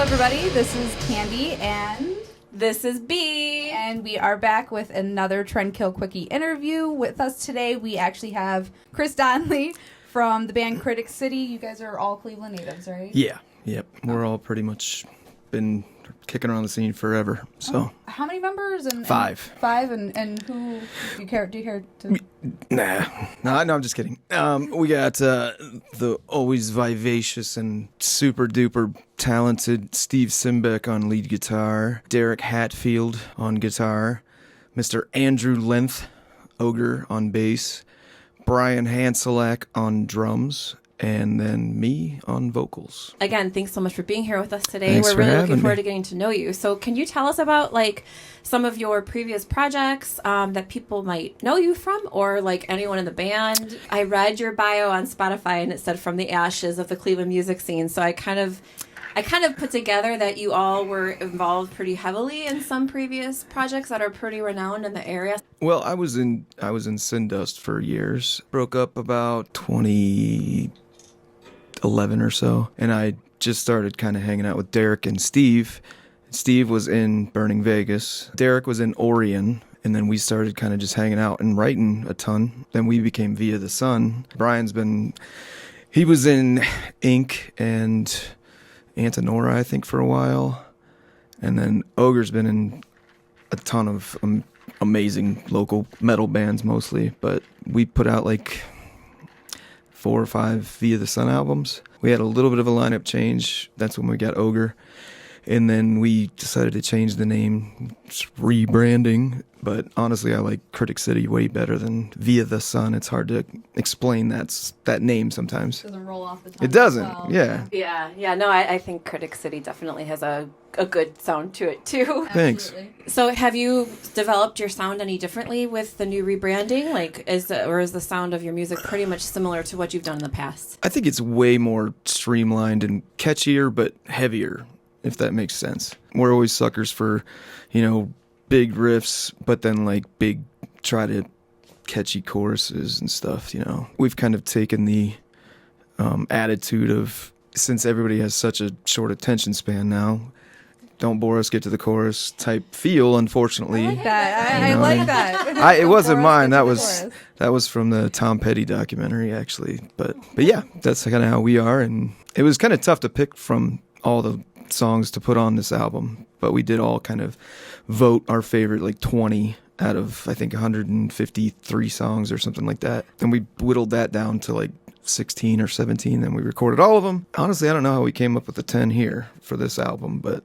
everybody. This is Candy and this is B. And we are back with another Trend Kill Quickie interview. With us today, we actually have Chris Donley from the band Critic City. You guys are all Cleveland natives, right? Yeah. Yep. We're all pretty much been kicking around the scene forever. So how many members? And five. Five, and who do you care to? No, I'm just kidding. We got the always vivacious and super duper talented Steve Simbeck on lead guitar, Derek Hatfield on guitar, Mr. Andrew Lenth, Ogre on bass, Brian Hanselak on drums, and then me on vocals. Again, thanks so much for being here with us today. Thanks We're really for looking forward having to getting to know you. So can you tell us about some of your previous projects that people might know you from, or anyone in the band? I read your bio on Spotify and it said from the ashes of the Cleveland music scene. So I kind of put together that you all were involved pretty heavily in some previous projects that are pretty renowned in the area. Well, I was in Sin Dust for years. Broke up about 2011 or so, and I just started kind of hanging out with Derek and Steve. Steve was in Burning Vegas. Derek was in Orion, and then we started kind of just hanging out and writing a ton. Then we became Via the Sun. He was in Ink and Antinora, I think, for a while. And then Ogre's been in a ton of amazing local metal bands mostly. But we put out 4 or 5 Via the Sun albums. We had a little bit of a lineup change. That's when we got Ogre. And then we decided to change the name, rebranding. But honestly, I like Critic City way better than Via the Sun. It's hard to explain that name sometimes. It doesn't roll off the tongue. It doesn't, well. yeah. Yeah. No, I think Critic City definitely has a good sound to it, too. Thanks. So have you developed your sound any differently with the new rebranding? Is the sound of your music pretty much similar to what you've done in the past? I think it's way more streamlined and catchier, but heavier, if that makes sense. We're always suckers for, big riffs, but then big catchy choruses and stuff, We've kind of taken the attitude of, since everybody has such a short attention span now, don't bore us, get to the chorus type feel, unfortunately. I like that. I like that. It wasn't mine. That was from the Tom Petty documentary, actually. But yeah, that's kind of how we are. And it was kind of tough to pick from all the songs to put on this album, but we did all kind of vote our favorite 20 out of, I think, 153 songs or something like that. And we whittled that down to 16 or 17, and we recorded all of them. Honestly, I don't know how we came up with the 10 here for this album, but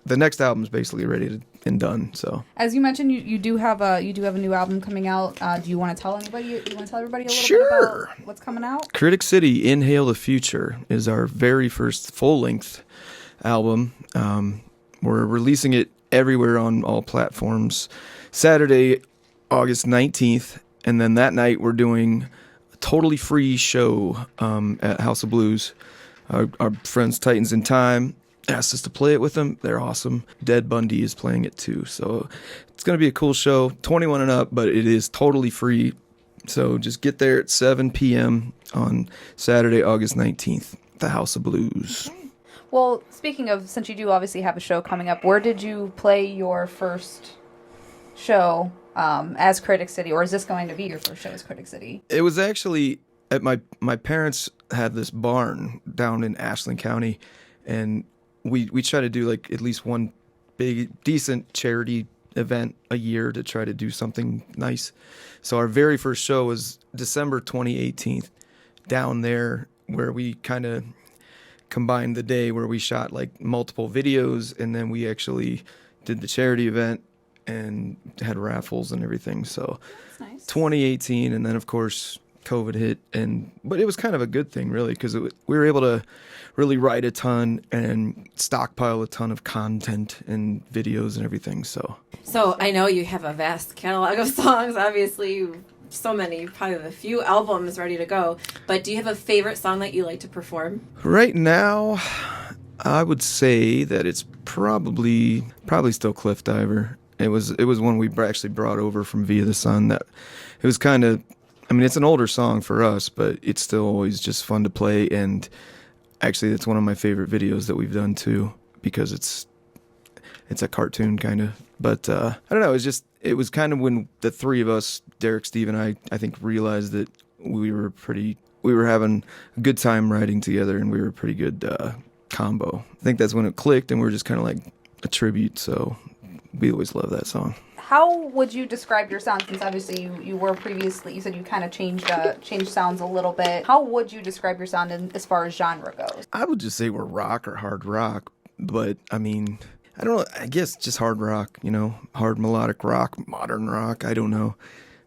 the next album's basically ready and done. So, as you mentioned, you do have a new album coming out. Do you want to tell everybody a little Sure. bit about what's coming out? Critic City, Inhale the Future is our very first full-length album. We're releasing it everywhere on all platforms Saturday, August 19th, and then that night we're doing a totally free show at House of Blues. Our friends Titans in Time asked us to play it with them. They're awesome. Dead Bundy is playing it too, so it's going to be a cool show. 21 and up, but it is totally free, so just get there at 7 p.m. on Saturday, August 19th, the House of Blues. Well, speaking of, since you do obviously have a show coming up, where did you play your first show as Critic City, or is this going to be your first show as Critic City? It was actually at my parents had this barn down in Ashland County, and we try to do at least one big, decent charity event a year to try to do something nice. So our very first show was December 2018 down there, where we kind of combined the day where we shot multiple videos, and then we actually did the charity event and had raffles and everything. So that's nice. 2018, and then of course COVID hit, but it was kind of a good thing really, because we were able to really write a ton and stockpile a ton of content and videos and everything. So I know you have a vast catalog of songs, obviously. So many, probably have a few albums ready to go, but do you have a favorite song that you like to perform? Right now, I would say that it's probably still Cliff Diver. It was one we actually brought over from Via the Sun. That it was kind of, it's an older song for us, but it's still always just fun to play, and actually that's one of my favorite videos that we've done too. because it's a cartoon kind of. But I don't know. It was kind of when the three of us, Derek, Steve, and I think realized that we were having a good time writing together, and we were a pretty good combo. I think that's when it clicked, and we were just kind of like a tribute. So we always love that song. How would you describe your sound? Since obviously you were previously, you said you kind of changed sounds a little bit. How would you describe your sound as far as genre goes? I would just say we're rock or hard rock, but I mean, I don't know. I guess just hard rock, hard melodic rock, modern rock. I don't know.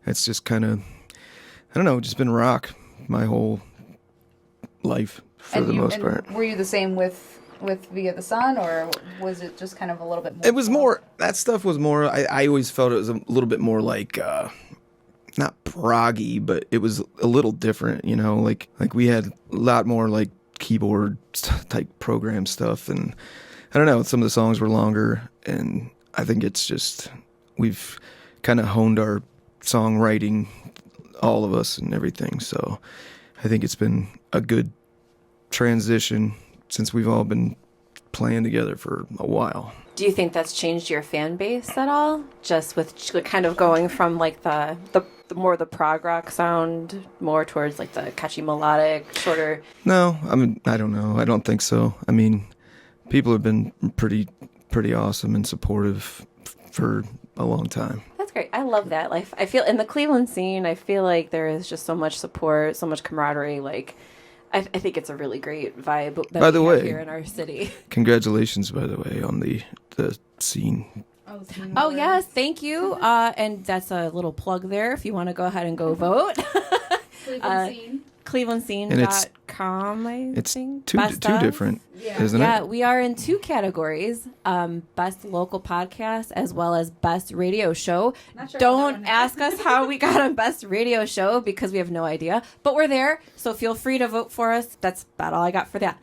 It's just kind of, I don't know, just been rock my whole life for the most part. Were you the same with Via the Sun, or was it just kind of a little bit more? It was more, that stuff was more, I always felt it was a little bit more like, not proggy, but it was a little different, like we had a lot more like keyboard type program stuff, and I don't know, some of the songs were longer, and I think it's just, we've kind of honed our songwriting, all of us and everything, so I think it's been a good transition since we've all been playing together for a while. Do you think that's changed your fan base at all? Just with kind of going from like the more the prog rock sound more towards like the catchy melodic, shorter. No, I mean, I don't know. I don't think so. I mean, people have been pretty awesome and supportive for a long time. That's great. I love that. Like, I feel in the Cleveland scene, I feel like there is just so much support, so much camaraderie. Like, I think it's a really great vibe that by the we way, have here in our city. Congratulations, by the way, on the scene. Oh, yes. Thank you. And that's a little plug there if you want to go ahead and go vote. ClevelandScene.com, I think. It's two different, isn't it? Yeah, we are in two categories, Best Local Podcast as well as Best Radio Show. Sure. Don't ask us how we got on Best Radio Show because we have no idea, but we're there, so feel free to vote for us. That's about all I got for that.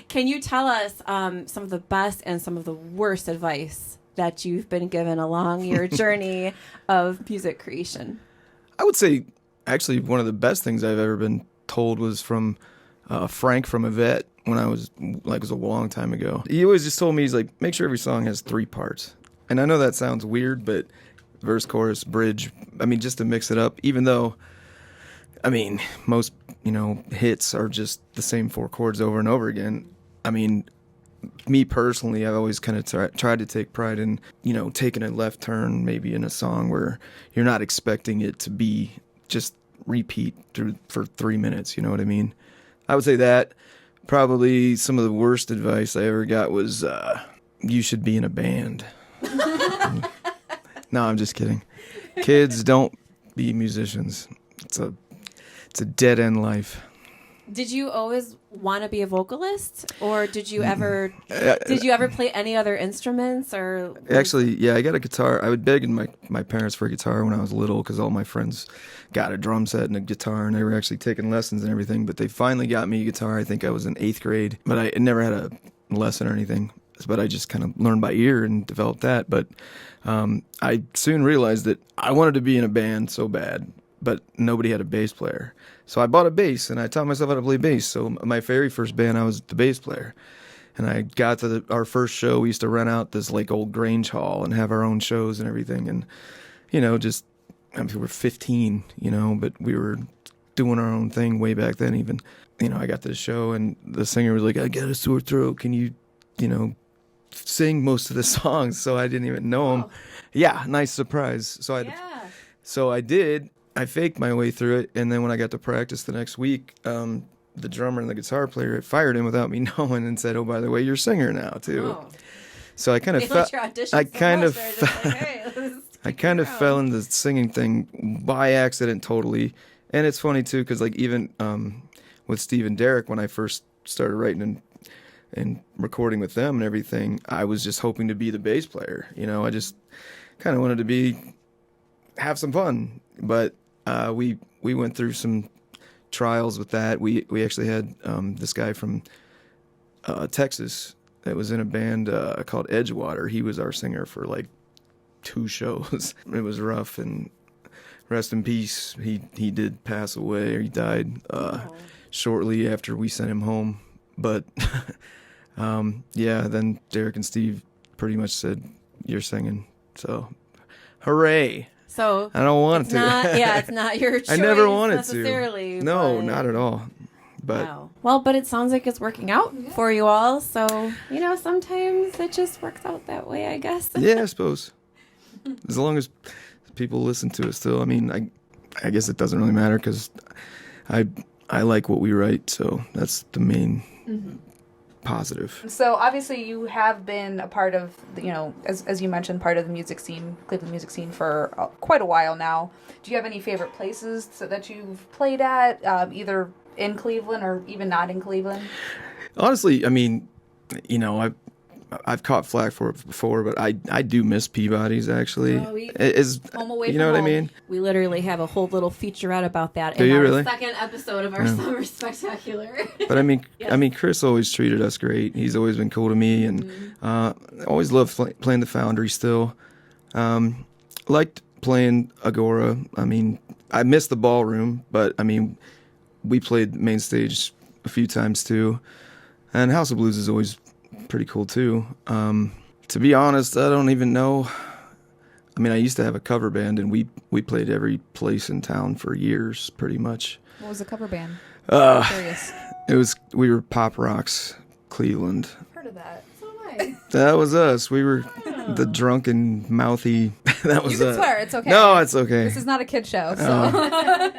Can you tell us some of the best and some of the worst advice that you've been given along your journey of music creation? I would say actually one of the best things I've ever been told was from Frank from Yvette when I was, like, it was a long time ago. He always just told me, he's like, make sure every song has 3 parts. And I know that sounds weird, but verse, chorus, bridge, I mean, just to mix it up, even though, I mean, most, hits are just the same 4 chords over and over again. I mean, me personally, I've always kind of tried to take pride in, taking a left turn maybe in a song where you're not expecting it to be just repeat for 3 minutes, you know what I mean? I would say that probably some of the worst advice I ever got was you should be in a band. No, I'm just kidding. Kids, don't be musicians. It's a dead end life. Did you always want to be a vocalist, or did you ever play any other instruments? Or actually, yeah, I got a guitar. I would beg my parents for a guitar when I was little because all my friends got a drum set and a guitar, and they were actually taking lessons and everything. But they finally got me a guitar. I think I was in 8th grade, but I never had a lesson or anything. But I just kind of learned by ear and developed that. But I soon realized that I wanted to be in a band so bad, but nobody had a bass player. So I bought a bass, and I taught myself how to play bass. So my very first band, I was the bass player. And I got to our first show. We used to rent out this like old Grange Hall and have our own shows and everything. And, we were 15, but we were doing our own thing way back then even. I got to the show, and the singer was like, I got a sore throat. Can you, sing most of the songs? So I didn't even know them. Yeah, nice surprise. So I did. I faked my way through it, and then when I got to practice the next week, the drummer and the guitar player fired him without me knowing and said, "Oh, by the way, you're a singer now too." Oh. So I kind of fell into the singing thing by accident totally. And it's funny too because like even with Steve and Derek, when I first started writing and recording with them and everything, I was just hoping to be the bass player. I just kind of wanted to have some fun, but we went through some trials with that. We actually had this guy from Texas that was in a band called Edgewater. He was our singer for like 2 shows. It was rough, and rest in peace. He did pass away, or he died shortly after we sent him home. But Yeah, then Derek and Steve pretty much said, "You're singing." So, hooray. So I don't want it's to. not, yeah, it's not your choice I never wanted necessarily. to. No, but- not at all. But Wow. Well, but it sounds like it's working out for you all. So, sometimes it just works out that way, I guess. yeah, I suppose. As long as people listen to it still. I mean, I guess it doesn't really matter because I like what we write, so that's the main positive. So obviously you have been a part of, as you mentioned, part of the music scene, Cleveland music scene for quite a while now. Do you have any favorite places that you've played at, either in Cleveland or even not in Cleveland? Honestly, I mean, I've caught flack for it before, but I do miss Peabody's actually. Oh, Home away you from know what I home. mean? We literally have a whole little featurette about that Do in you our really? second episode of our Summer Spectacular. But I mean, Yes. Chris always treated us great. He's always been cool to me, and always loved playing the Foundry. Still, liked playing Agora. I mean, I missed the ballroom, but I mean, we played main stage a few times too, and House of Blues is always pretty cool too. To be honest, I don't even know. I mean, I used to have a cover band, and we played every place in town for years, pretty much. What was the cover band? Curious. We were Pop Rocks Cleveland. I've heard of that. So am I. That was us. We were the drunken, mouthy. That was You can us. swear. It's okay. No, it's okay. This is not a kid show, so.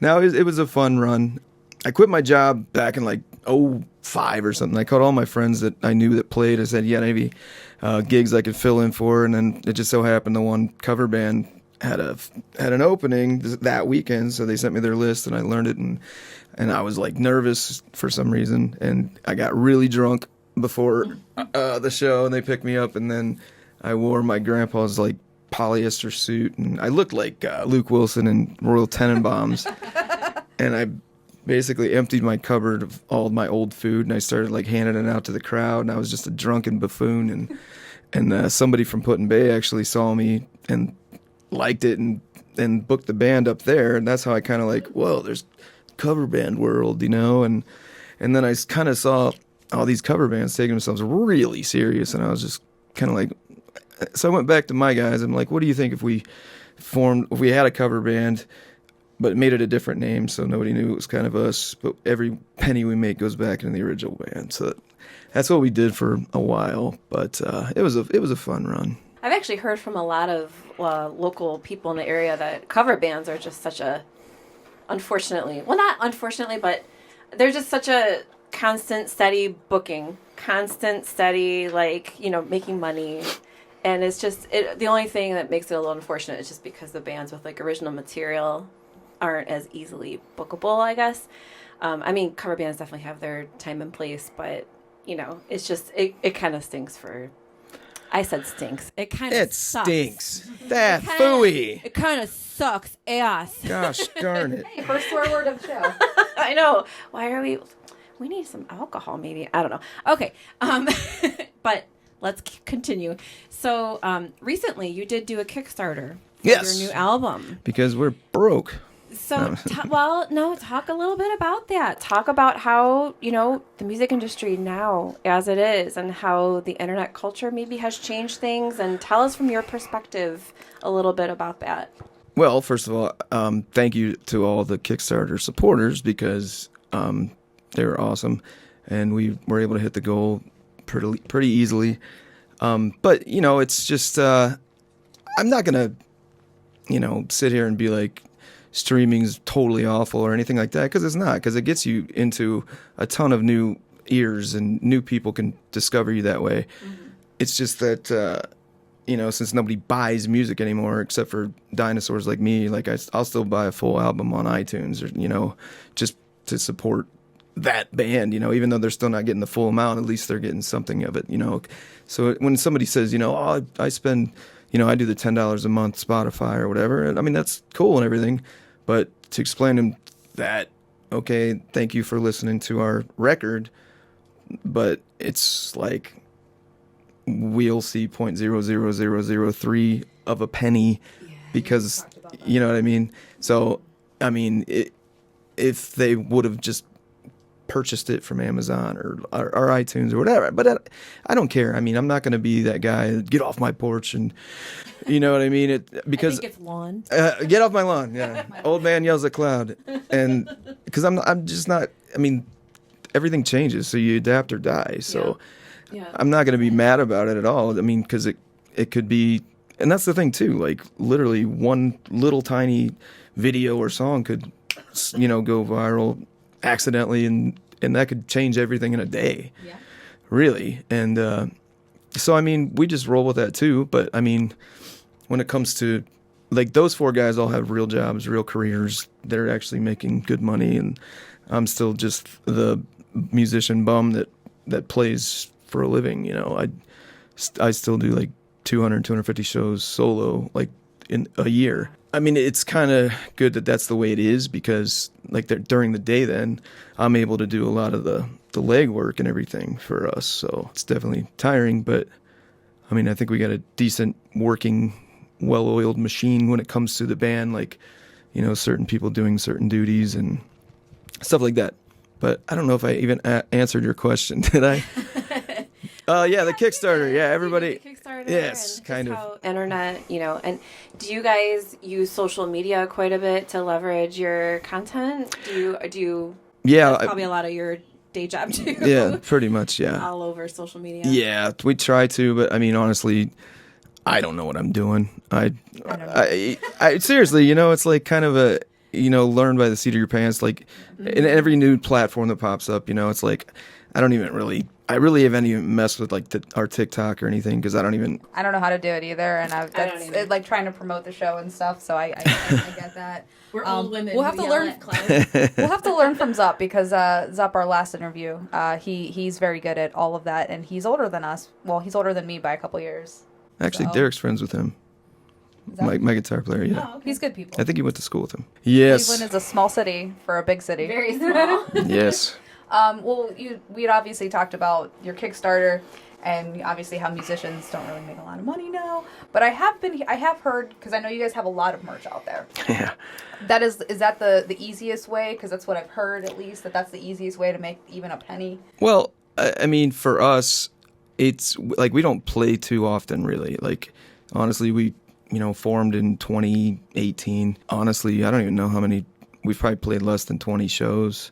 No, it was a fun run. I quit my job back in like '05 or something. I called all my friends that I knew that played. I said, yeah, maybe gigs I could fill in for, and then it just so happened the one cover band had an opening that weekend, so they sent me their list, and I learned it, and I was like nervous for some reason, and I got really drunk before the show, and they picked me up, and then I wore my grandpa's like polyester suit, and I looked like Luke Wilson in Royal Tenenbaums, and I basically emptied my cupboard of all my old food, and I started like handing it out to the crowd, and I was just a drunken buffoon, and somebody from Put in Bay actually saw me and liked it and booked the band up there, and that's how I kind of like, whoa, there's cover band world, and then I kind of saw all these cover bands taking themselves really serious, and I was just kind of like, so I went back to my guys. I'm like, what do you think if we had a cover band, but made it a different name so nobody knew it was kind of us, but every penny we make goes back into the original band. So that's what we did for a while, but it was a fun run. I've actually heard from a lot of local people in the area that cover bands are just such a, not unfortunately, but they're just such a constant, steady booking, constant, steady, making money. And it's just, the only thing that makes it a little unfortunate is just because the bands with original material aren't as easily bookable, I guess. I mean, cover bands definitely have their time and place, but, it's just, it kind of stinks for... I said stinks. It kind of sucks. Stinks. That phooey. It kind of sucks ass. Gosh darn it. Hey, first swear word of the show. I know. Why are we need some alcohol maybe. I don't know. Okay. But let's continue. So, recently you did do a Kickstarter for Yes. your new album. Because we're broke. So, talk a little bit about that. Talk about how, the music industry now as it is and how the internet culture maybe has changed things, and tell us from your perspective a little bit about that. Well, first of all, thank you to all the Kickstarter supporters because they were awesome, and we were able to hit the goal pretty easily. But, it's just, I'm not going to, sit here and be like, streaming's totally awful or anything like that, because it's not, because it gets you into a ton of new ears and new people can discover you that way. Mm-hmm. It's just that, since nobody buys music anymore except for dinosaurs like me, like I'll still buy a full album on iTunes or, just to support that band, even though they're still not getting the full amount, at least they're getting something of it, So when somebody says, I spend, I do the $10 a month Spotify or whatever, and I mean, that's cool and everything, but to explain to them that, okay, thank you for listening to our record, but it's like we'll see 0.00003 of a penny because, you know what I mean? So, I mean, if they would have just purchased it from Amazon or iTunes or whatever. But I don't care. I mean, I'm not going to be that guy, get off my porch and, you know what I mean? Because I think it's lawn. get off my lawn. Yeah. Old man yells at cloud. And because I'm just not, I mean, everything changes. So you adapt or die. So Yeah. I'm not going to be mad about it at all. I mean, because it could be, and that's the thing too, like literally one little tiny video or song could, you know, go viral accidentally, and that could change everything in a day. Yeah. Really. And so I mean, we just roll with that too. But I mean, when it comes to like those 4 guys all have real jobs, real careers, they're actually making good money, and I'm still just the musician bum that plays for a living. You know, I still do like 250 shows solo like in a year. I mean, it's kind of good that that's the way it is, because like during the day then I'm able to do a lot of the legwork and everything for us. So it's definitely tiring, but I mean, I think we got a decent working, well-oiled machine when it comes to the band, like, you know, certain people doing certain duties and stuff like that. But I don't know if I even answered your question, did I? Yeah, the Kickstarter. Yeah, everybody. Kickstarter. Yes, and kind just of. how internet, you know. And do you guys use social media quite a bit to leverage your content? Do you? Yeah, That's probably a lot of your day job too. Yeah, pretty much. Yeah. All over social media. Yeah, we try to, but I mean, honestly, I don't know what I'm doing. I seriously, you know, it's like kind of a, you know, learn by the seat of your pants. Like in every new platform that pops up, you know, it's like I really haven't even messed with like our TikTok or anything, because I don't know how to do it either, and that's like trying to promote the show and stuff. So I get that. We're old women. We'll have to learn. We'll have to learn from Zup, because Zup, our last interview, he's very good at all of that, and he's older than us. Well, he's older than me by a couple years. Actually, So. Derek's friends with him. My guitar player, yeah. Oh, okay. He's good people. I think he went to school with him. Yes. Cleveland is a small city for a big city. Very small. Yes. Well, we had obviously talked about your Kickstarter, and obviously how musicians don't really make a lot of money now. But I have heard, because I know you guys have a lot of merch out there. Yeah. Is that the easiest way? Because that's what I've heard, at least, that's the easiest way to make even a penny. Well, I mean, for us, it's like we don't play too often, really. Like, honestly, we, you know, formed in 2018. Honestly, I don't even know how many. We've probably played less than 20 shows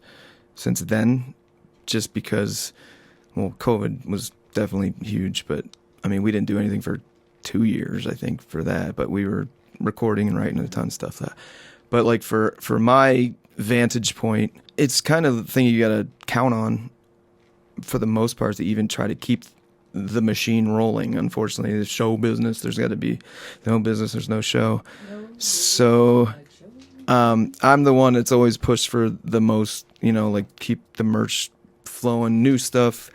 since then, just because, well, COVID was definitely huge. But I mean, we didn't do anything for 2 years, I think, for that. But we were recording and writing a ton of stuff. But like for my vantage point, it's kind of the thing you got to count on for the most part, to even try to keep the machine rolling. Unfortunately, the show business, there's got to be no business, there's no show. So I'm the one that's always pushed for the most, you know, like keep the merch flowing, new stuff,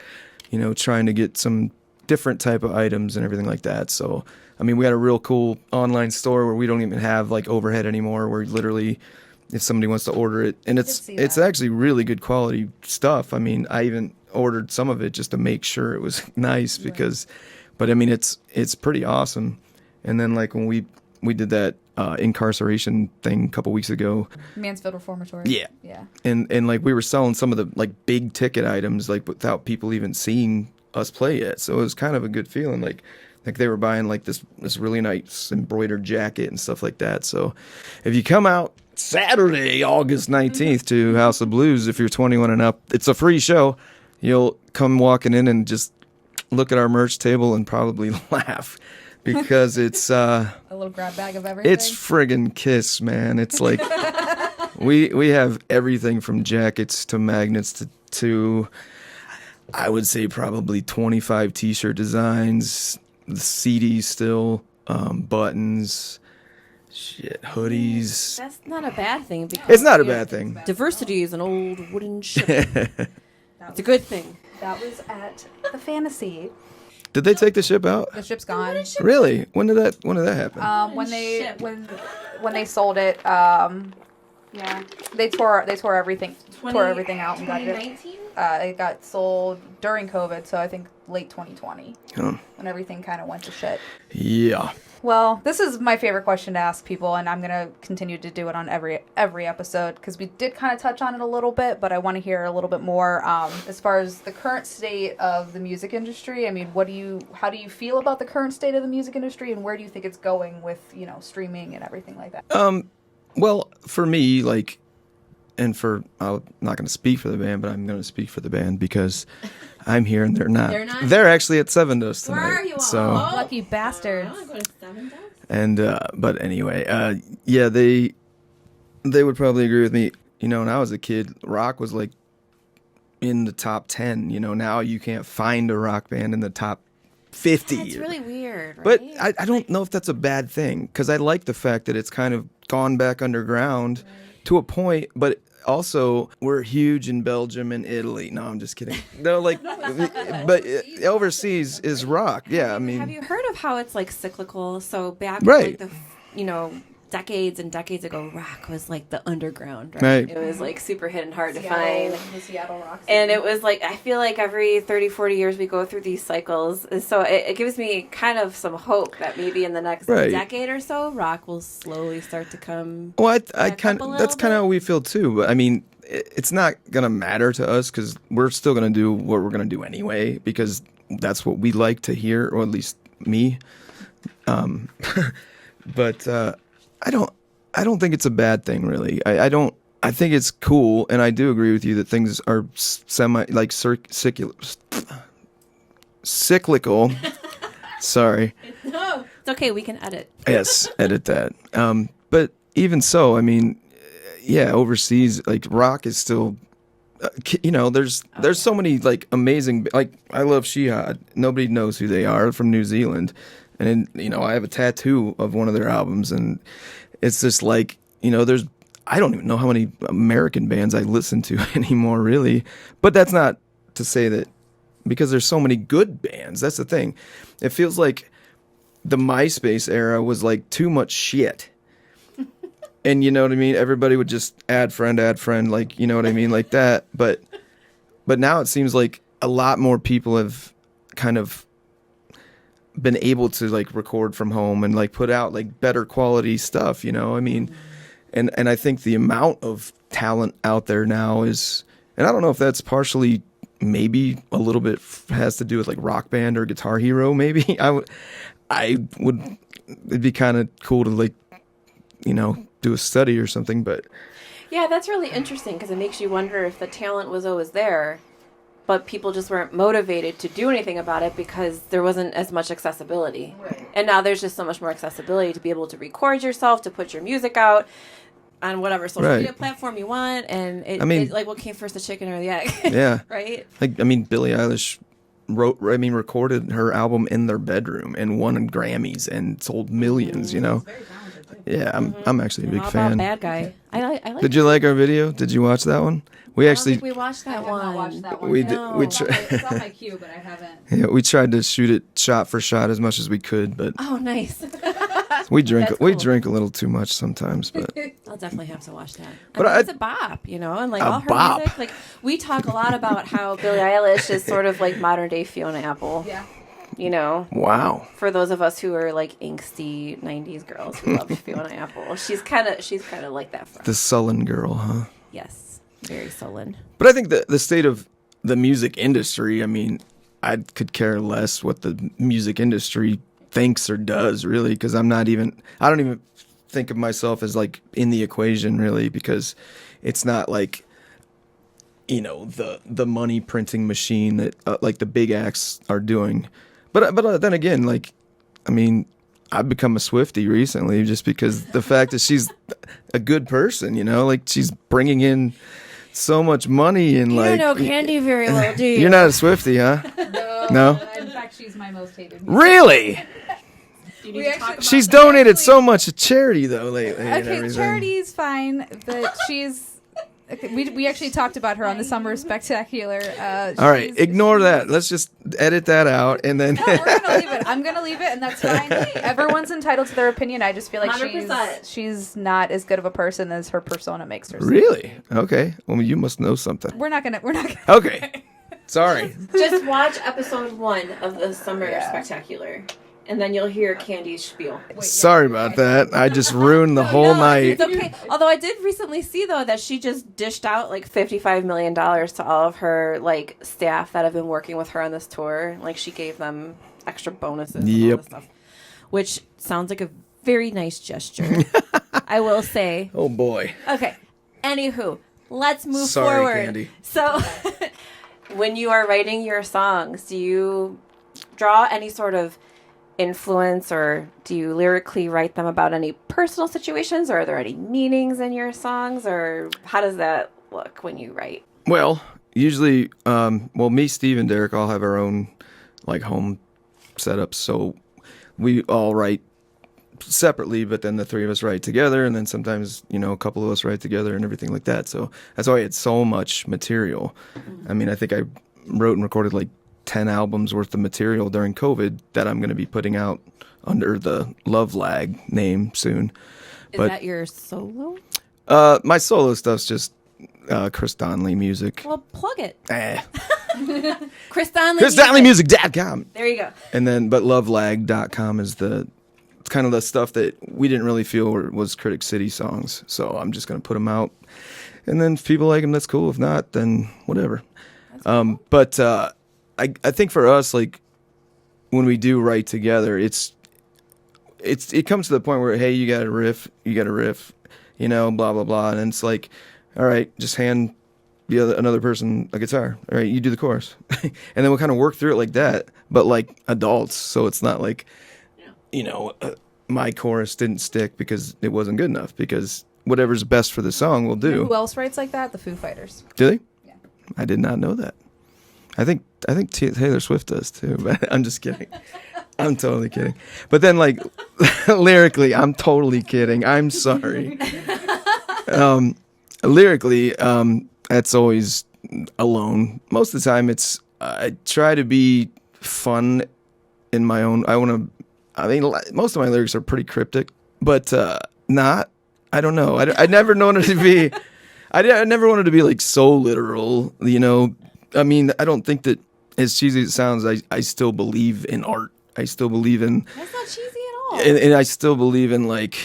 you know, trying to get some different type of items and everything like that. So I mean, we got a real cool online store where we don't even have like overhead anymore, where literally if somebody wants to order it, and it's actually really good quality stuff. I mean, I even ordered some of it just to make sure it was nice, because but I mean, it's pretty awesome. And then like when we did that incarceration thing a couple weeks ago, Mansfield Reformatory. Yeah. And like we were selling some of the like big ticket items like without people even seeing us play yet. So it was kind of a good feeling, like they were buying like this really nice embroidered jacket and stuff like that. So if you come out Saturday, August 19th to House of Blues, if you're 21 and up, it's a free show. You'll come walking in and just look at our merch table and probably laugh, because it's a little grab bag of everything. It's friggin' Kiss, man. It's like we have everything from jackets to magnets to I would say probably 25 t-shirt designs, the CDs still, buttons, hoodies. That's not a bad thing. It's not a bad thing. Diversity is an old wooden ship. It's a good thing. That was at the Fantasy. Did they take the ship out? The ship's gone. Really? When did that happen? When they sold it, yeah, they tore everything out and got it. It got sold during COVID, so I think late 2020 when everything kind of went to shit. Yeah. Well, this is my favorite question to ask people, and I'm going to continue to do it on every episode because we did kind of touch on it a little bit, but I want to hear a little bit more as far as the current state of the music industry. I mean, how do you feel about the current state of the music industry, and where do you think it's going with, streaming and everything like that? Well, for me, like, and I'm not going to speak for the band, but I'm going to speak for the band because I'm here and they're not. They're not? They're actually at Seven Dust tonight. Where are you all? So, Lucky bastards. I want to go to Seven Dust. and but anyway, yeah, they would probably agree with me. When I was a kid, rock was like in the top 10. Now you can't find a rock band in the top 50. That's really weird, right? But I don't know if that's a bad thing because I like the fact that it's kind of gone back underground to a point, but also we're huge in Belgium and Italy. No, I'm just kidding. No, like, but overseas is rock. Yeah, I mean. Have you heard of how it's like cyclical? So back Right. like decades and decades ago, rock was like the underground, right? Right. It was like super hidden, hard to Seattle, find. the Seattle rock scene. And it was like, I feel like every 30, 40 years we go through these cycles. And so it gives me kind of some hope that maybe in the next Right. decade or so, rock will slowly start to come. Well, I back kind up a of that's little kind of bit? how we feel too. But I mean, it's not gonna matter to us because we're still gonna do what we're gonna do anyway because that's what we like to hear, or at least me. But I don't think it's a bad thing, really. I don't. I think it's cool, and I do agree with you that things are cyclical. Sorry. No, it's okay. We can edit. Yes, edit that. But even so, I mean, yeah, overseas, like rock is still, there's so many like amazing, like I love Shihad. Nobody knows who they are from New Zealand, and I have a tattoo of one of their albums, and it's just like I don't even know how many American bands I listen to anymore, really. But that's not to say that because there's so many good bands. That's the thing. It feels like the MySpace era was like too much shit. And you know what I mean? Everybody would just add friend, like, you know what I mean? Like that. But now it seems like a lot more people have kind of been able to like record from home and like put out like better quality stuff, I mean, and I think the amount of talent out there now is, and I don't know if that's partially maybe a little bit has to do with like Rock Band or Guitar Hero. Maybe I would, it'd be kind of cool to like, do a study or something, but Yeah, that's really interesting because it makes you wonder if the talent was always there, but people just weren't motivated to do anything about it because there wasn't as much accessibility. Right. And now there's just so much more accessibility to be able to record yourself, to put your music out on whatever social Right. media platform you want. And I mean- like, what came first, the chicken or the egg? yeah. Right? Like, I mean, Billie Eilish recorded her album in their bedroom and won Grammys and sold millions, Very talented, too. Yeah, I'm actually a big How fan. about Bad Guy? I like. Did you like our video? Did you watch that one? We I don't actually think we watched I that have one. not watched that one. We yet. did- we It's on my- it's on my queue, but I haven't. we tried to shoot it shot for shot as much as we could, but Oh, nice. we drink That's we cool. drink a little too much sometimes, but I'll definitely have to watch that. But It's a bop, and like A all her bop. music. Like we talk a lot about how Billie Eilish is sort of like modern day Fiona Apple. Yeah. wow. For those of us who are like angsty '90s girls who love Fiona Apple, she's kind of like that for us. The sullen girl, huh? Yes, very sullen. But I think the state of the music industry, I mean, I could care less what the music industry thinks or does, really, because I don't even think of myself as like in the equation, really, because it's not like, the money printing machine that like the big acts are doing. But then again, like, I mean, I've become a Swiftie recently just because the fact that she's a good person, like she's bringing in so much money and You like. don't know Candy very well, do you? You're not a Swiftie, huh? No? In fact, she's my most hated. Really? Do you We need to actually- talk about She's that? donated so much to charity though lately. and Okay, everything. charity's fine, but she's. Okay, we actually talked about her on the Summer Spectacular. All right, she's- ignore that. Let's just edit that out and then. No, we're gonna leave it. I'm gonna leave it, and that's fine. Everyone's entitled to their opinion. I just feel like 100%. she's not as good of a person as her persona makes her. seem. Really? Okay. Well, you must know something. We're not gonna. Okay. Sorry. Just watch episode 1 of the Summer Yeah. Spectacular, and then you'll hear Candy's spiel. Sorry about that. I just ruined the whole night. It's okay. Although I did recently see, though, that she just dished out like $55 million to all of her like staff that have been working with her on this tour. Like she gave them extra bonuses and all this stuff, which sounds like a very nice gesture. I will say. Oh boy. Okay. Anywho, let's move Sorry, forward. Candy. So, when you are writing your songs, do you draw any sort of influence, or do you lyrically write them about any personal situations, or are there any meanings in your songs, or how does that look when you write? Well, usually, me, Steve, and Derek all have our own like home setups, so we all write separately, but then the three of us write together, and then sometimes a couple of us write together and everything like that. So that's why I had so much material. I mean, I think I wrote and recorded like 10 albums worth of material during COVID that I'm going to be putting out under the Love Lag name soon. Is that your solo? My solo stuff's just Chris Donley music. Well, plug it. Chris Donley music.com. There you go. And then, but lovelag.com is it's kind of the stuff that we didn't really feel was Critic City songs. So I'm just going to put them out. And then if people like them, that's cool. If not, then whatever. Cool. But I think for us, like when we do write together, it comes to the point where, hey, you got a riff, blah, blah, blah. And it's like, all right, just hand another person a guitar. All right, you do the chorus. And then we'll kind of work through it like that, but like adults. So it's not like, my chorus didn't stick because it wasn't good enough, because whatever's best for the song we'll do. Who else writes like that? The Foo Fighters. Do they? Yeah. I did not know that. I think Taylor Swift does too, but I'm just kidding. I'm totally kidding. But then like lyrically, I'm totally kidding. I'm sorry. Lyrically, that's always alone. Most of the time I try to be fun in my own. Most of my lyrics are pretty cryptic, but not. I don't know. I never wanted to be. I never wanted to be like so literal. I mean, I don't think that, as cheesy as it sounds, I still believe in art. I still believe in. That's not cheesy at all. And I still believe in, like,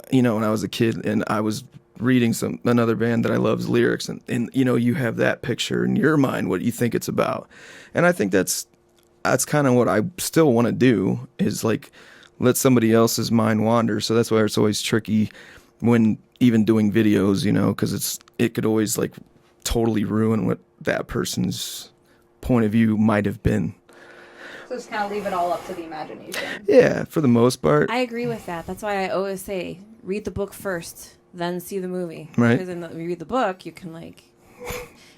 when I was a kid and I was reading another band that I love's lyrics, and you have that picture in your mind what you think it's about, and I think that's kind of what I still want to do, is like let somebody else's mind wander. So that's why it's always tricky when even doing videos, because it could always like totally ruin what that person's point of view might have been. So just kind of leave it all up to the imagination. Yeah, for the most part. I agree with that. That's why I always say read the book first, then see the movie. Right. Because when you read the book, you can like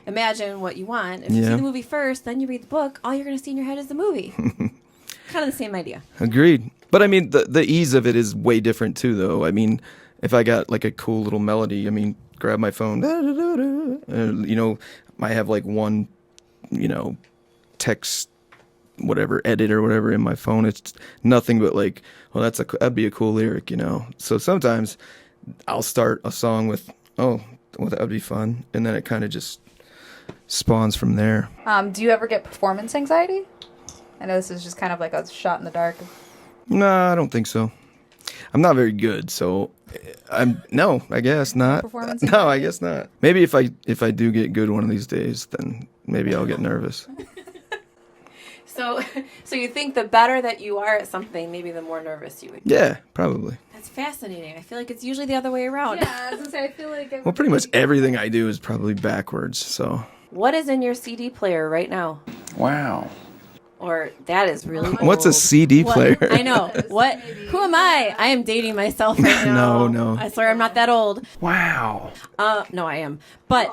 imagine what you want. If you see the movie first, then you read the book, all you're going to see in your head is the movie. Kind of the same idea. Agreed. But I mean, the ease of it is way different too, though. I mean, if I got like a cool little melody, grab my phone, I have like one, text, whatever, edit or whatever in my phone. It's nothing but like, well, that'd be a cool lyric, So sometimes I'll start a song with, well, that would be fun. And then it kind of just spawns from there. Do you ever get performance anxiety? I know this is just kind of like a shot in the dark. No, I don't think so. I'm not very good, so no, I guess not. Performance No, I guess not. Maybe if I do get good one of these days, then maybe I'll get nervous. So you think the better that you are at something, maybe the more nervous you would be? Yeah, probably. That's fascinating. I feel like it's usually the other way around. Yeah, I was gonna say, I feel like Well, pretty much everything I do is probably backwards, so. What is in your CD player right now? Wow. Or that is really What's a old. CD player? I know. What? Who am I? I am dating myself right now. No. I swear I'm not that old. Wow. No, I am. But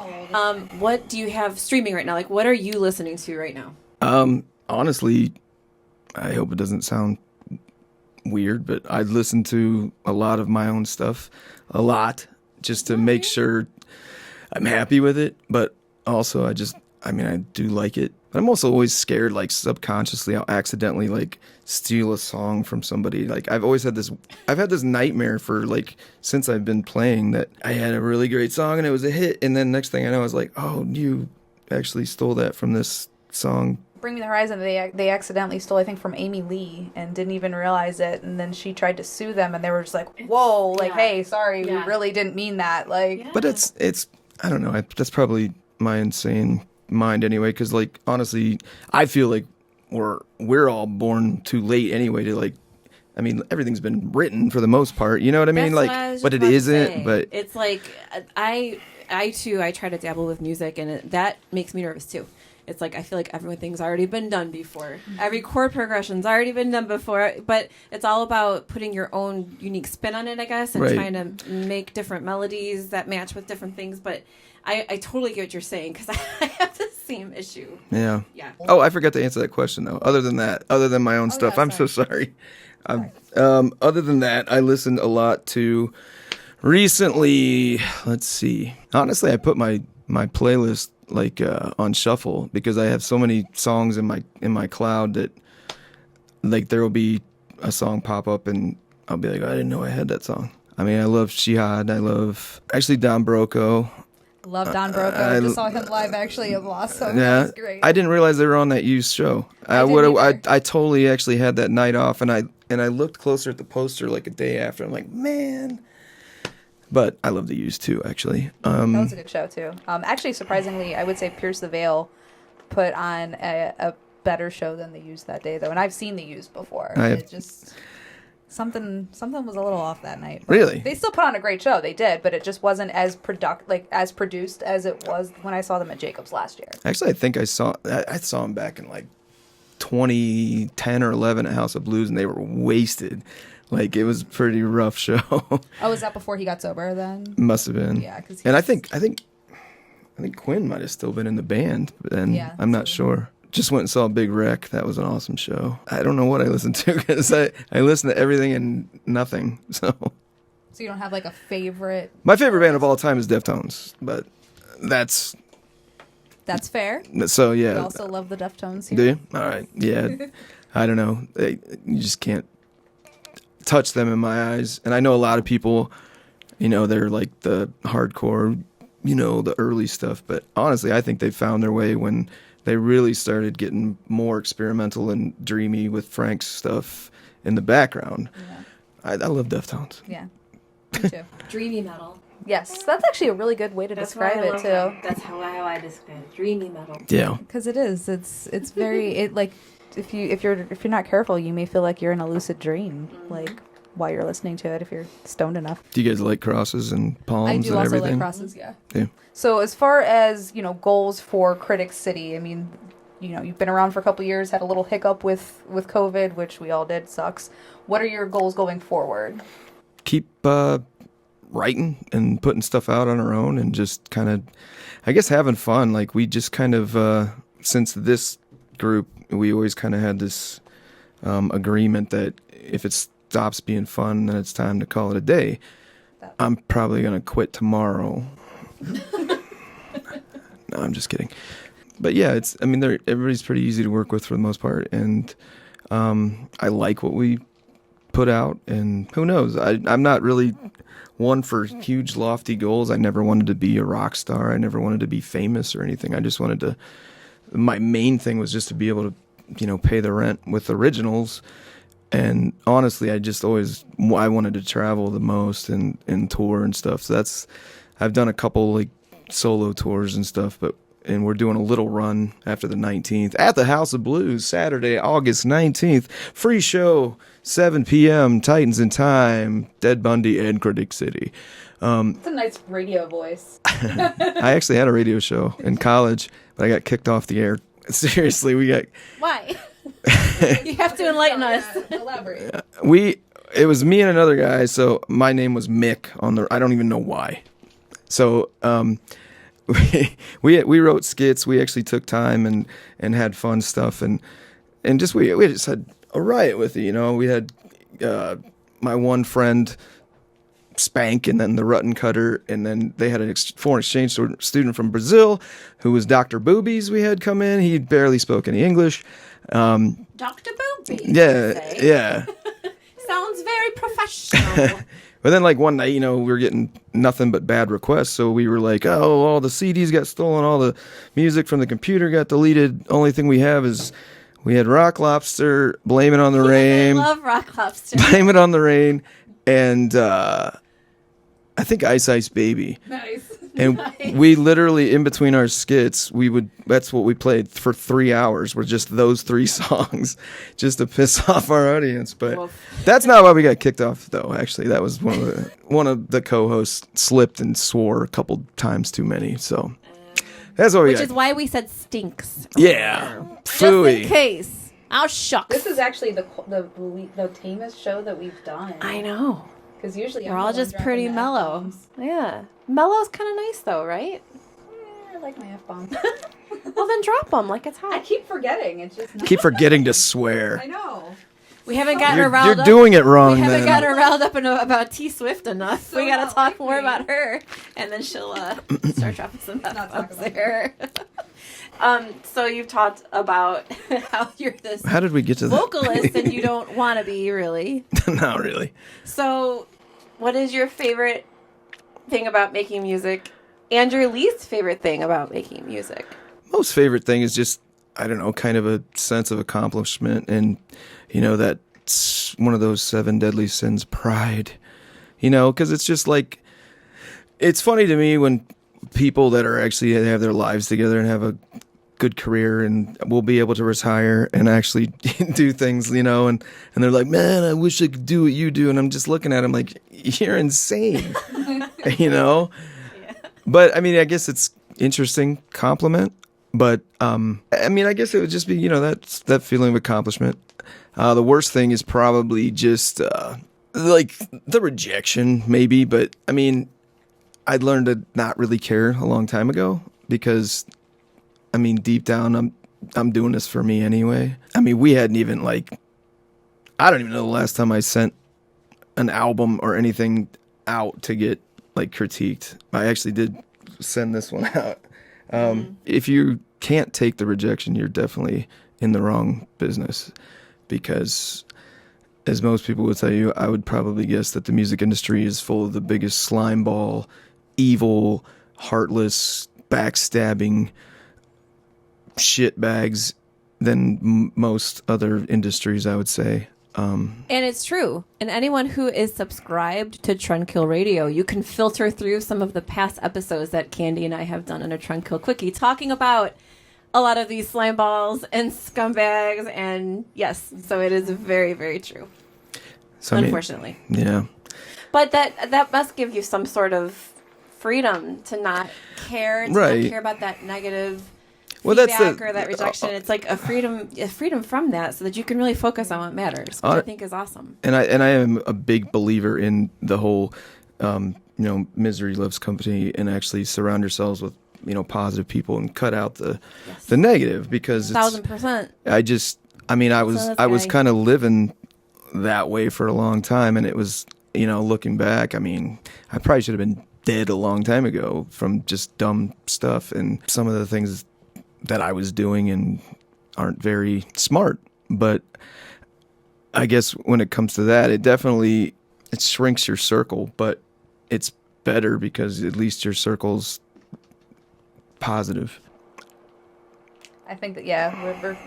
what do you have streaming right now? Like, what are you listening to right now? Honestly, I hope it doesn't sound weird, but I listen to a lot of my own stuff, just to make sure I'm happy with it. But also, I do like it. But I'm also always scared, like subconsciously, I'll accidentally like steal a song from somebody. Like I've had this nightmare for like since I've been playing, that I had a really great song and it was a hit, and then next thing I know, I was like, oh, you actually stole that from this song Bring Me the Horizon, they accidentally stole, I think, from Amy Lee and didn't even realize it, and then she tried to sue them, and they were just like, whoa, like, hey, sorry, we really didn't mean that, like. But it's I don't know, that's probably my insane mind anyway, because, like, honestly, I feel like we're all born too late anyway to, like, I mean, everything's been written for the most part, you know what I mean? That's like, but it isn't, but it's like, I too, I try to dabble with music, and that makes me nervous too. It's like, I feel like everything's already been done before. Every chord progression's already been done before. But it's all about putting your own unique spin on it, I guess, and trying to make different melodies that match with different things. But I totally get what you're saying, because I have the same issue. Yeah. Oh, I forgot to answer that question, though. Other than my own stuff, I'm so sorry. Other than that, I listened a lot to recently. Let's see. Honestly, I put my playlist like on shuffle because I have so many songs in my cloud that, like, there will be a song pop up and I'll be like, I didn't know I had that song. I mean, I love Shihad. I love actually Don Broco. Love Don Broco. I just saw him live actually at Blossom. Yeah, That was great. I didn't realize they were on that used show. I totally actually had that night off, and I looked closer at the poster like a day after. I'm like, man. But I love the used too, actually. That was a good show too. Actually, surprisingly, I would say Pierce the Veil put on a better show than the used that day, though. And I've seen the used before. It just something was a little off that night. But really? they still put on a great show. They did, but it just wasn't as produced as it was when I saw them at Jacobs last year. Actually, I think I saw them back in like 2010 or 11 at House of Blues, and they were wasted. Like, it was a pretty rough show. Oh, was that before he got sober then? Must have been. Yeah, and I think Quinn might have still been in the band, and I'm not sure. Just went and saw Big Wreck. That was an awesome show. I don't know what I listened to because I listen to everything and nothing. So you don't have like a favorite? My favorite band of all time is Deftones, but that's fair. So yeah. You also love the Deftones here. Do you? All right. Yeah. I don't know. You just can't touch them in my eyes. And I know a lot of people, they're like the hardcore, the early stuff. But honestly, I think they found their way when they really started getting more experimental and dreamy with Frank's stuff in the background. Yeah. I love Deftones. Yeah, me too. Dreamy metal. Yes, that's actually a really good way to describe it too. That's how I describe it. Dreamy metal. Yeah, because it is. It's very like if you're not careful, you may feel like you're in a lucid dream, like while you're listening to it if you're stoned enough. Do you guys like crosses and palms and everything? I do also like crosses. Yeah. Yeah. So as far as goals for Critic City, I mean, you've been around for a couple years, had a little hiccup with COVID, which we all did. Sucks. What are your goals going forward? Keep writing and putting stuff out on our own and just kind of, I guess, having fun. Like, we just kind of, since this group, we always kind of had this agreement that if it stops being fun, then it's time to call it a day. I'm probably going to quit tomorrow. No, I'm just kidding. But yeah, everybody's pretty easy to work with for the most part. And I like what we put out. And who knows? I'm not really one for huge, lofty goals. I never wanted to be a rock star. I never wanted to be famous or anything. I just wanted to, my main thing was just to be able to, pay the rent with originals. And honestly, I wanted to travel the most and tour and stuff. So I've done a couple like solo tours and stuff, and we're doing a little run after the 19th at the House of Blues, Saturday, August 19th. Free show, 7 p.m., Titans in Time, Dead Bundy, and Critic City. It's a nice radio voice. I actually had a radio show in college, but I got kicked off the air. Seriously, Why? You have to enlighten us. Elaborate. It was me and another guy, so my name was Mick I don't even know why. So we wrote skits. We actually took time and had fun stuff and just we just had a riot with it. We had my one friend Spank, and then the Rutten Cutter, and then they had a foreign exchange student from Brazil who was Dr. Boobies. We had come in. He barely spoke any English. Dr. Boobies. Yeah. Sounds very professional. But then, like, one night, we were getting nothing but bad requests. So we were like, oh, all the CDs got stolen. All the music from the computer got deleted. Only thing we have is we had Rock Lobster, Blame It on the Rain. I love Rock Lobster. Blame It on the Rain. And I think Ice Ice Baby. Nice. And we literally, in between our skits, that's what we played for 3 hours, were just those 3 songs, just to piss off our audience. But that's not why we got kicked off, though, actually. That was one of the co-hosts slipped and swore a couple times too many, so that's what we got. Which is why we said stinks. Yeah. Just Phooey. in case. Oh, shucks. This is actually the tamest show that we've done. I know. Because usually we're all just pretty mellow. Yeah. Mellow's kind of nice, though, right? Yeah, I like my F-bombs. Well, then drop them like it's hot. I keep forgetting. It's just not. Keep forgetting to swear. I know. We haven't gotten her riled You're up. doing it wrong, We haven't then. gotten her riled up about T Swift enough. So we got to not talk like more me. about her, and then she'll start dropping some Not talk F-bombs about there. So you've talked about how you're this How did we get to that? vocalist and you don't want to be, really. Not really. So what is your favorite thing about making music and your least favorite thing about making music? Most favorite thing is just, I don't know, kind of a sense of accomplishment, and that's one of those 7 deadly sins, pride, because it's just like, it's funny to me when people that are actually have their lives together and have a good career and will be able to retire and actually do things, and they're like, man, I wish I could do what you do. And I'm just looking at them like, you're insane, Yeah. But I mean, I guess it's interesting compliment, but I mean, I guess it would just be, that feeling of accomplishment. The worst thing is probably just like the rejection, maybe. But I mean, I'd learned to not really care a long time ago because, I mean, deep down, I'm doing this for me anyway. I mean, we hadn't even I don't even know the last time I sent an album or anything out to get critiqued. I actually did send this one out. If you can't take the rejection, you're definitely in the wrong business, because as most people would tell you, I would probably guess that the music industry is full of the biggest slime ball, evil, heartless, backstabbing shitbags than most other industries, I would say. And it's true. And anyone who is subscribed to Trendkill Radio, you can filter through some of the past episodes that Candy and I have done on a Trendkill Quickie, talking about a lot of these slime balls and scumbags. And yes, so it is very, very true. So, unfortunately. Yeah. But that must give you some sort of freedom to not care, to right. not care about that negative feedback or that rejection. It's like a freedom from that, so that you can really focus on what matters, which I think is awesome. And I am a big believer in the whole, misery loves company, and actually surround yourselves with positive people and cut out the negative, because 1,000%. I was kind of living that way for a long time, and it was looking back, I mean, I probably should have been dead a long time ago from just dumb stuff, and some of the things that I was doing and aren't very smart. But I guess when it comes to that, it shrinks your circle, but it's better because at least your circle's positive. I think that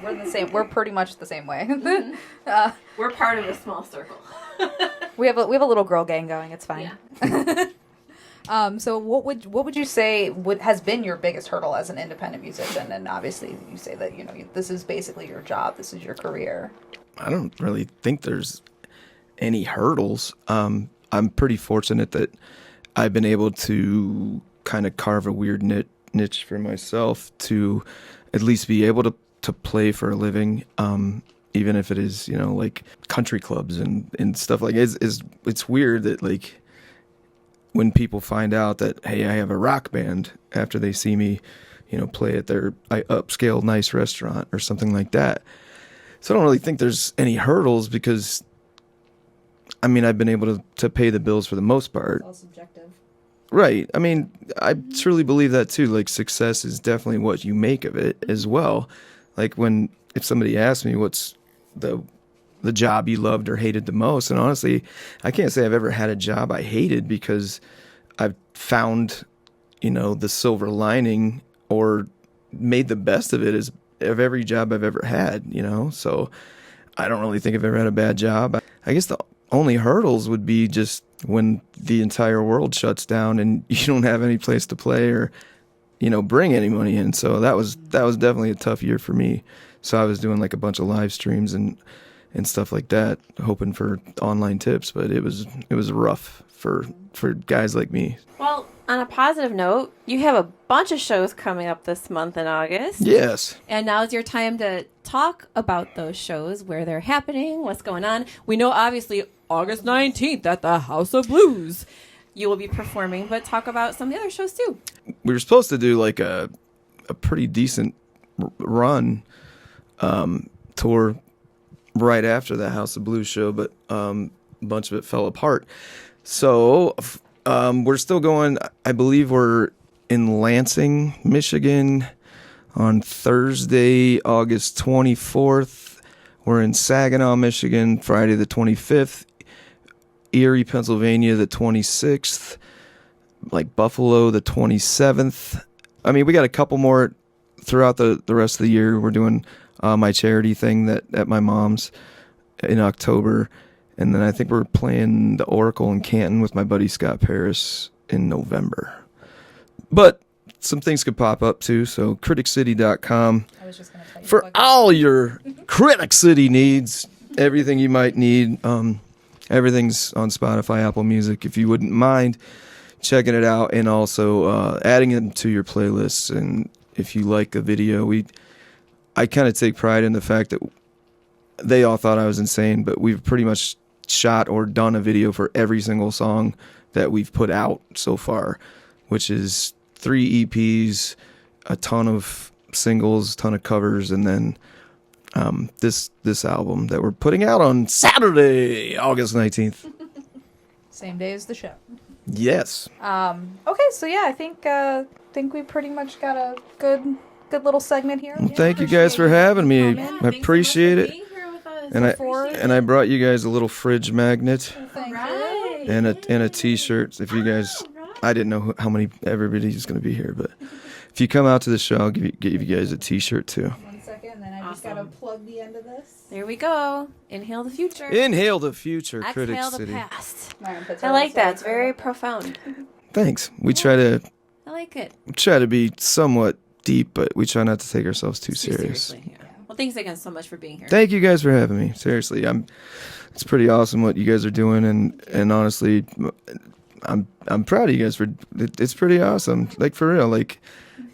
we're the same. We're pretty much the same way. We're part of a small circle. we have a little girl gang going. It's fine. Yeah. So what would you say has been your biggest hurdle as an independent musician? And obviously you say that this is basically your job. This is your career. I don't really think there's any hurdles. I'm pretty fortunate that I've been able to kind of carve a weird niche for myself to at least be able to play for a living, even if it is like country clubs and stuff like it. It's weird that when people find out that, hey, I have a rock band after they see me, play at their upscale nice restaurant or something like that. So I don't really think there's any hurdles because, I mean, I've been able to pay the bills for the most part. It's all subjective. Right. I mean, I truly believe that too. Success is definitely what you make of it as well. If somebody asks me what's the the job you loved or hated the most. And honestly, I can't say I've ever had a job I hated, because I've found, the silver lining or made the best of it of every job I've ever had, So I don't really think I've ever had a bad job. I guess the only hurdles would be just when the entire world shuts down and you don't have any place to play or, bring any money in. So that was definitely a tough year for me. So I was doing like a bunch of live streams and stuff like that, hoping for online tips, but it was rough for guys like me. Well, on a positive note, you have a bunch of shows coming up this month in August. Yes. And now's your time to talk about those shows, where they're happening, what's going on. We know, obviously, August 19th at the House of Blues, you will be performing, but talk about some of the other shows, too. We were supposed to do like a pretty decent run tour right after the House of Blues show, but a bunch of it fell apart. So we're still going. I believe we're in Lansing, Michigan on Thursday, August 24th. We're in Saginaw, Michigan, Friday the 25th. Erie, Pennsylvania, the 26th. Like Buffalo, the 27th. I mean, we got a couple more throughout the rest of the year. We're doing my charity thing at my mom's in October. And then I think we're playing the Oracle in Canton with my buddy Scott Paris in November. But some things could pop up too. So criticcity.com I was just going to tell you for all your Critic City needs, everything you might need. Everything's on Spotify, Apple Music. If you wouldn't mind checking it out and also adding them to your playlists. And if you like a video, I kind of take pride in the fact that they all thought I was insane, but we've pretty much shot or done a video for every single song that we've put out so far, which is 3 EPs, a ton of singles, a ton of covers, and then this album that we're putting out on Saturday, August 19th. Same day as the show. Yes. Okay, so yeah, I think we pretty much got a good little segment here. Well, thank you guys for having me. I appreciate it. And I brought you guys a little fridge magnet and a T-shirt. If you guys, I didn't know how many everybody's going to be here, but if you come out to the show, I'll give you guys a T-shirt too. 1 second, then I just gotta plug the end of this. There we go. Inhale the future. Inhale the future, Critic Exhale City. the past. My armpits I are like also that. It's very profound. Thanks. We try to I like it. be somewhat deep, but we try not to take ourselves too serious. Seriously, yeah. Well, thanks again so much for being here. Thank you guys for having me. Seriously, it's pretty awesome what you guys are doing, and honestly, I'm proud of you guys it's pretty awesome. Like for real, like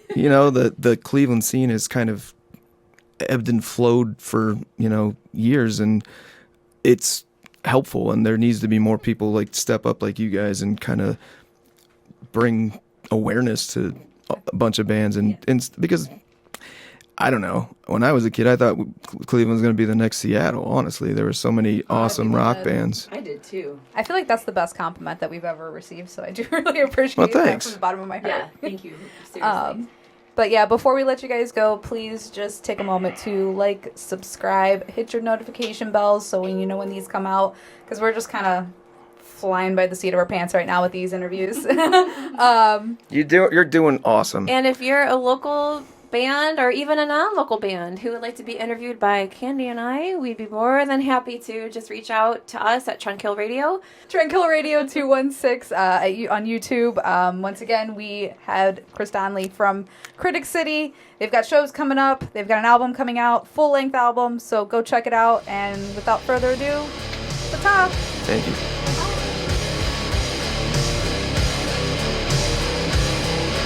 the Cleveland scene has kind of ebbed and flowed for years, and it's helpful, and there needs to be more people like step up like you guys and kind of bring awareness to a bunch of bands, and because I don't know, when I was a kid I thought Cleveland was going to be the next Seattle. Honestly, there were so many awesome rock bands. I did too. I feel like that's the best compliment that we've ever received, so I do really appreciate that from the bottom of my heart. Yeah, thank you. Seriously. But yeah, before we let you guys go, please just take a moment to like, subscribe, hit your notification bells so when when these come out, because we're just kind of flying by the seat of our pants right now with these interviews. You're doing awesome. And if you're a local band or even a non-local band who would like to be interviewed by Candy and I, we'd be more than happy to just reach out to us at Tranquil Radio. Tranquil Radio 216 on YouTube. Once again, we had Chris Donley from Critic City. They've got shows coming up. They've got an album coming out, full-length album, so go check it out. And without further ado, ta-ta! Thank you.